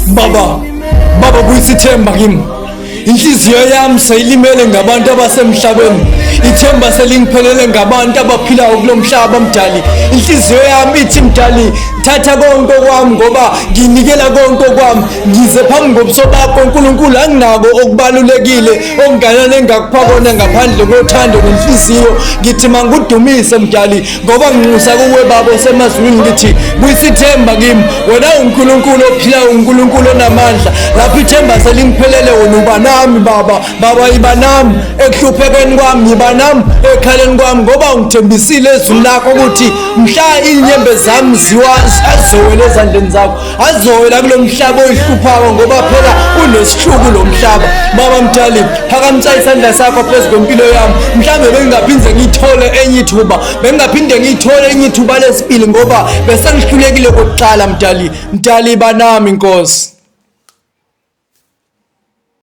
Baba buyisa ithemba kimi. Inhliziyo yami seyilimele ngabantu abasemhlabeni. Ithemba selingiphelele ngabantu abaphilayo kulomhlaba mdali. Inhliziyo yami ithi mdali, thatha konke kwami ngoba nginikela konke kwami. Ngize phambi kobuso bakho uNkulunkulu, anginako okubalulekile okunganani engakupha kona ngaphandle kothando nenhliziyo. Ngithi mangudumise mdali ngoba nginxusa kuwe baba osemazulwini, ngithi buyisa ithemba kimi. Wena uNkulunkulu ophilayo, uNkulunkulu onamandla. Lapho ithemba selingiphelele wena uba nami baba iba nami ekuhluphekeni kwami, yiba nami ekhaleni kwami ngoba ungithembisile ezwini lakho ukuthi mhla inyembe zami azowela ezandleni zakho, azowela kulo mhlaba oyihluphayo ngoba phela unesihluku lo mhlaba. Baba mdali, phakamisa isandla sakho phezu kwempilo yami. Mhlawumbe bengingaphinde ngiyithole enye ithuba, bengingaphinde ngiyithole enye ithuba lesibili ngoba besengihlulekile kokuqala mdali. Mdali iba nami Nkosi.